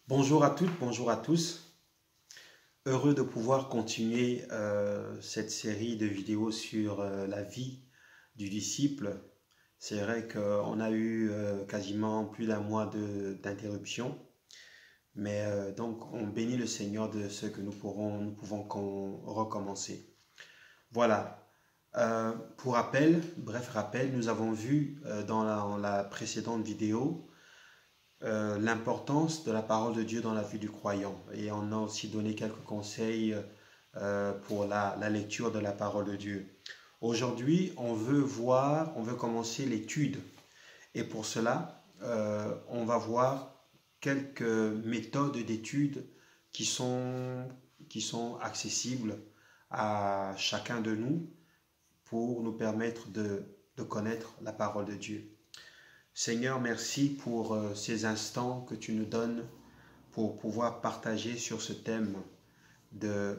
Bonjour à toutes, bonjour à tous. Heureux de pouvoir continuer cette série de vidéos sur la vie du disciple. C'est vrai qu'on a eu quasiment plus d'un mois d'interruption, mais donc on bénit le Seigneur de ce que nous pouvons recommencer. Voilà. Pour rappel, bref rappel, nous avons vu dans la précédente vidéo l'importance de la parole de Dieu dans la vie du croyant. Et on a aussi donné quelques conseils pour la lecture de la parole de Dieu. Aujourd'hui, on veut commencer l'étude. Et pour cela, on va voir quelques méthodes d'étude qui sont accessibles à chacun de nous pour nous permettre de connaître la parole de Dieu. Seigneur, merci pour ces instants que tu nous donnes pour pouvoir partager sur ce thème de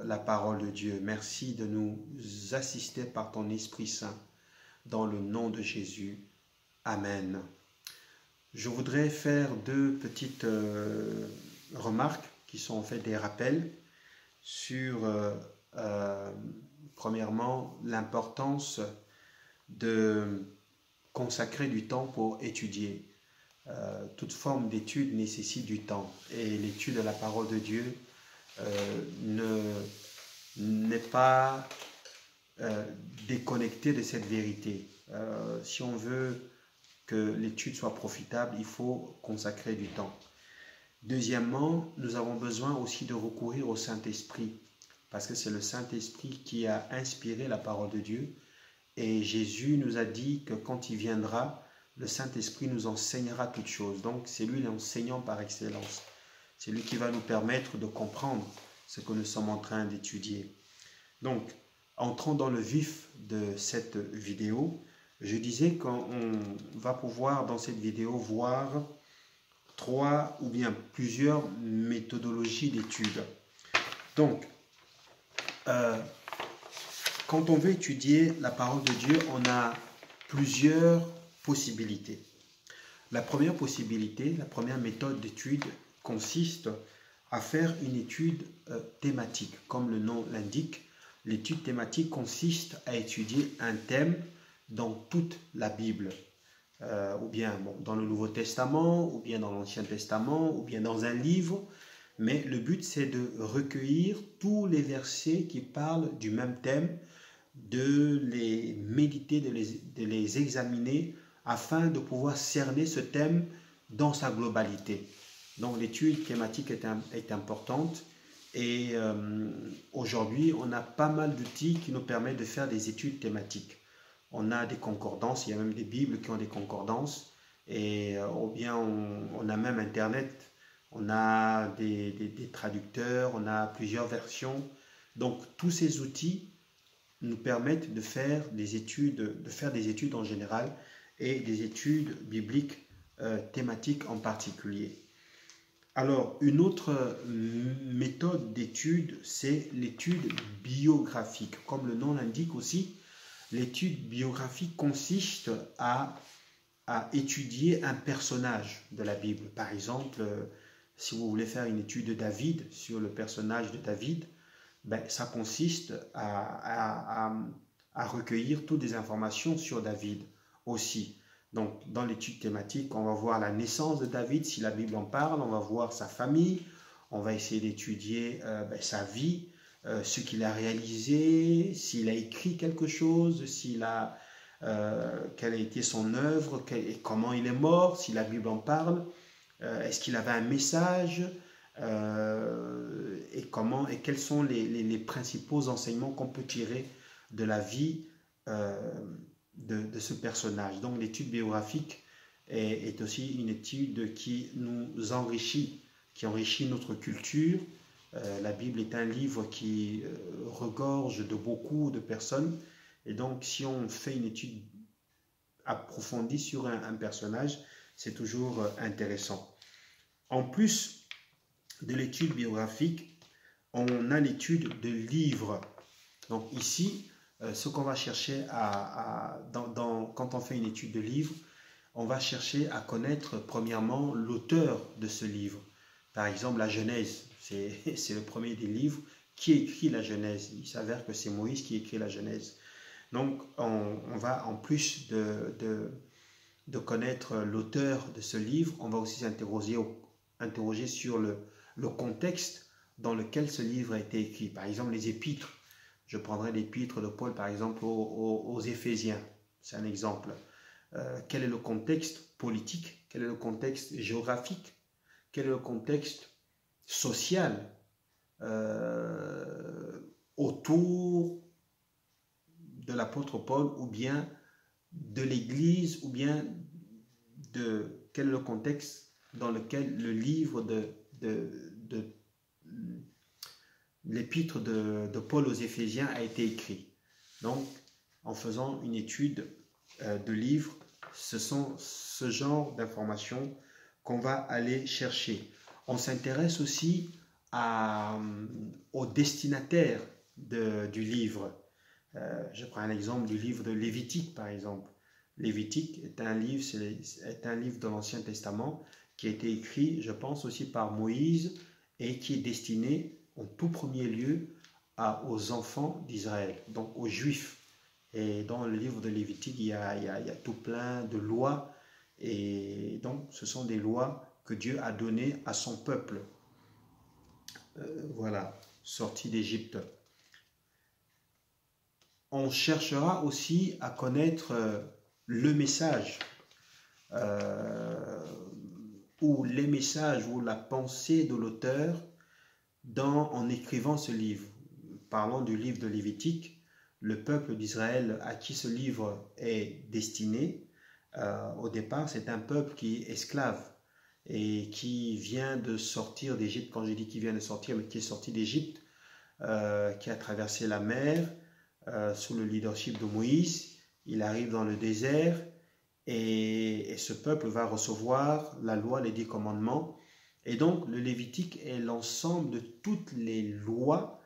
la parole de Dieu. Merci de nous assister par ton Esprit Saint dans le nom de Jésus. Amen. Je voudrais faire deux petites remarques qui sont en fait des rappels sur, premièrement, l'importance de consacrer du temps pour étudier. Toute forme d'étude nécessite du temps et l'étude de la parole de Dieu n'est pas déconnectée de cette vérité. Si on veut que l'étude soit profitable, il faut consacrer du temps. Deuxièmement, nous avons besoin aussi de recourir au Saint-Esprit parce que c'est le Saint-Esprit qui a inspiré la parole de Dieu. Et Jésus nous a dit que quand il viendra, le Saint-Esprit nous enseignera toutes choses. Donc, c'est lui l'enseignant par excellence. C'est lui qui va nous permettre de comprendre ce que nous sommes en train d'étudier. Donc, entrons dans le vif de cette vidéo. Je disais qu'on va pouvoir, dans cette vidéo, voir trois ou bien plusieurs méthodologies d'étude. Donc, quand on veut étudier la parole de Dieu, on a plusieurs possibilités. La première possibilité, la première méthode d'étude consiste à faire une étude thématique. Comme le nom l'indique, l'étude thématique consiste à étudier un thème dans toute la Bible, ou bien dans le Nouveau Testament, ou bien dans l'Ancien Testament, ou bien dans un livre. Mais le but, c'est de recueillir tous les versets qui parlent du même thème, de les méditer, de les examiner afin de pouvoir cerner ce thème dans sa globalité. Donc l'étude thématique est importante et aujourd'hui on a pas mal d'outils qui nous permettent de faire des études thématiques. On a des concordances, il y a même des Bibles qui ont des concordances et ou bien on a même Internet, on a des traducteurs, on a plusieurs versions. Donc tous ces outils nous permettent de faire des études en général et des études bibliques thématiques en particulier. Alors, une autre méthode d'étude, c'est l'étude biographique. Comme le nom l'indique aussi, l'étude biographique consiste à étudier un personnage de la Bible. Par exemple, si vous voulez faire une étude de David, sur le personnage de David, ça consiste à recueillir toutes les informations sur David aussi. Donc, dans l'étude thématique, on va voir la naissance de David, si la Bible en parle, on va voir sa famille, on va essayer d'étudier sa vie, ce qu'il a réalisé, s'il a écrit quelque chose, quelle a été son œuvre, comment il est mort, si la Bible en parle, est-ce qu'il avait un message, et quels sont les principaux enseignements qu'on peut tirer de la vie de ce personnage. Donc l'étude biographique est aussi une étude qui nous enrichit, qui enrichit notre culture. La Bible est un livre qui regorge de beaucoup de personnes et donc si on fait une étude approfondie sur un personnage, c'est toujours intéressant. En plus de l'étude biographique, on a l'étude de livres. Donc ici, ce qu'on va chercher quand on fait une étude de livre, on va chercher à connaître premièrement l'auteur de ce livre. Par exemple, la Genèse, c'est le premier des livres. Qui écrit la Genèse? Il s'avère que c'est Moïse qui écrit la Genèse. Donc, on va, en plus de connaître l'auteur de ce livre, on va aussi s'interroger sur le contexte dans lequel ce livre a été écrit. Par exemple, les épîtres. Je prendrai l'épître de Paul, par exemple, aux Éphésiens. C'est un exemple. Quel est le contexte politique? Quel est le contexte géographique? Quel est le contexte social autour de l'apôtre Paul, ou bien de l'Église, ou bien quel est le contexte dans lequel le livre de l'épître de Paul aux Éphésiens a été écrit. Donc, en faisant une étude de livres, ce sont ce genre d'informations qu'on va aller chercher. On s'intéresse aussi au destinataire du livre. Je prends un exemple du livre de Lévitique, par exemple. Lévitique est un livre de l'Ancien Testament qui a été écrit, je pense, aussi par Moïse, et qui est destiné en tout premier lieu aux enfants d'Israël, donc aux Juifs. Et dans le livre de Lévitique, il y a tout plein de lois, et donc ce sont des lois que Dieu a données à son peuple. Voilà, sorti d'Égypte. On cherchera aussi à connaître le message, ou les messages, ou la pensée de l'auteur en écrivant ce livre. Parlons du livre de Lévitique, le peuple d'Israël à qui ce livre est destiné. Au départ, c'est un peuple qui est esclave et qui vient de sortir d'Égypte. Quand je dis qu'il vient de sortir, mais qui est sorti d'Égypte, qui a traversé la mer sous le leadership de Moïse. Il arrive dans le désert, et ce peuple va recevoir la loi, les 10 commandements. Et donc, le Lévitique est l'ensemble de toutes les lois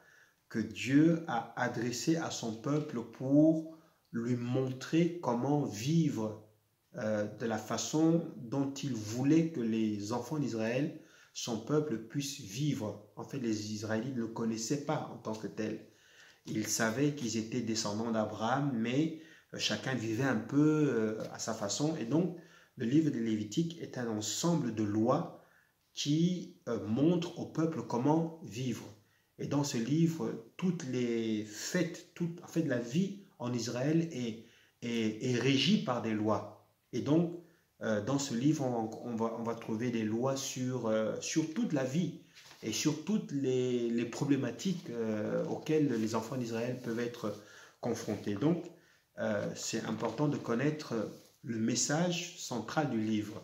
que Dieu a adressées à son peuple pour lui montrer comment vivre de la façon dont il voulait que les enfants d'Israël, son peuple, puissent vivre. En fait, les Israélites ne le connaissaient pas en tant que tel. Ils savaient qu'ils étaient descendants d'Abraham, mais chacun vivait un peu à sa façon. Et donc, le livre de Lévitique est un ensemble de lois qui montrent au peuple comment vivre. Et dans ce livre, toutes les fêtes, en fait, la vie en Israël est régie par des lois. Et donc, dans ce livre, on va trouver des lois sur toute la vie et sur toutes les problématiques auxquelles les enfants d'Israël peuvent être confrontés. Donc, c'est important de connaître le message central du livre.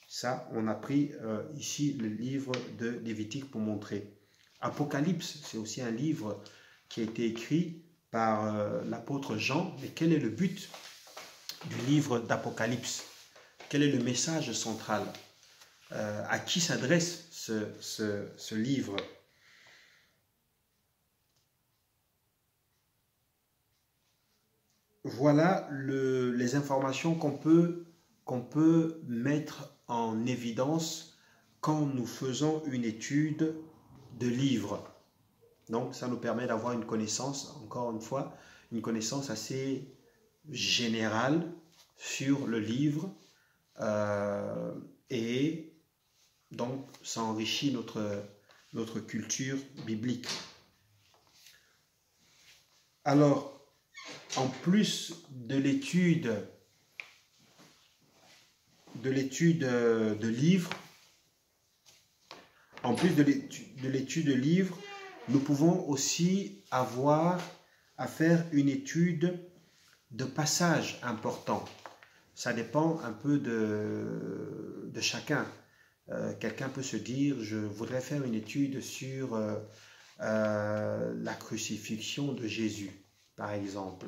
Ça, on a pris ici le livre de Lévitique pour montrer. Apocalypse, c'est aussi un livre qui a été écrit par l'apôtre Jean. Mais quel est le but du livre d'Apocalypse? Quel est le message central? À qui s'adresse ce livre? Voilà les informations qu'on peut mettre en évidence quand nous faisons une étude de livres. Donc, ça nous permet d'avoir une connaissance, encore une fois, une connaissance assez générale sur le livre, et donc ça enrichit notre culture biblique. Alors, en plus de l'étude de livres, nous pouvons aussi avoir à faire une étude de passages importants. Ça dépend un peu de chacun. Quelqu'un peut se dire, je voudrais faire une étude sur la crucifixion de Jésus, par exemple.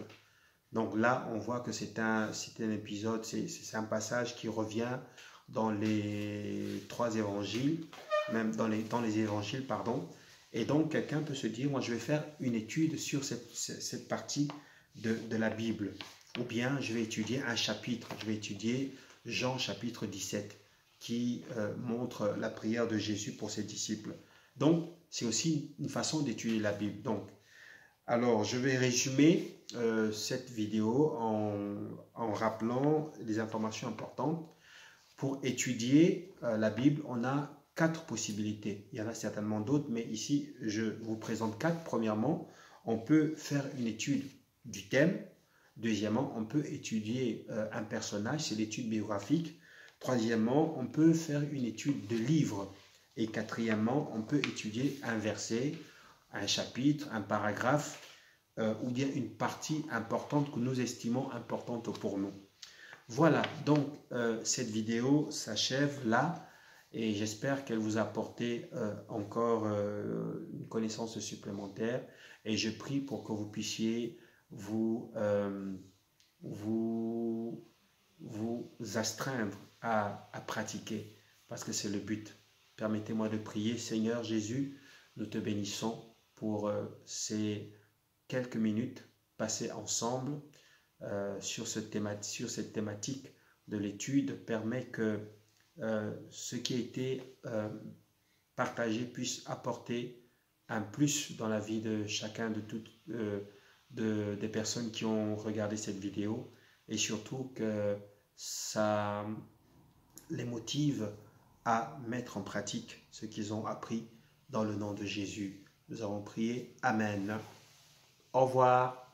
Donc là, on voit que c'est un épisode, c'est un passage qui revient dans les 3 évangiles, même dans les évangiles, pardon. Et donc, quelqu'un peut se dire, moi, je vais faire une étude sur cette partie de la Bible. Ou bien, je vais étudier un chapitre. Je vais étudier Jean chapitre 17. qui montre la prière de Jésus pour ses disciples. Donc, c'est aussi une façon d'étudier la Bible. Donc, alors, je vais résumer cette vidéo en rappelant des informations importantes. Pour étudier la Bible, on a 4 possibilités. Il y en a certainement d'autres, mais ici, je vous présente 4. Premièrement, on peut faire une étude du thème. Deuxièmement, on peut étudier un personnage, c'est l'étude biographique. Troisièmement, on peut faire une étude de livres. Et quatrièmement, on peut étudier un verset, un chapitre, un paragraphe, ou bien une partie importante que nous estimons importante pour nous. Voilà, donc cette vidéo s'achève là et j'espère qu'elle vous a apporté encore une connaissance supplémentaire et je prie pour que vous puissiez vous astreindre à pratiquer parce que c'est le but. Permettez-moi de prier. Seigneur Jésus, nous te bénissons pour ces quelques minutes passées ensemble sur cette thématique de l'étude. Permet que ce qui a été partagé puisse apporter un plus dans la vie de chacun des personnes qui ont regardé cette vidéo et surtout que ça les motive à mettre en pratique ce qu'ils ont appris dans le nom de Jésus. Nous avons prié. Amen. Au revoir.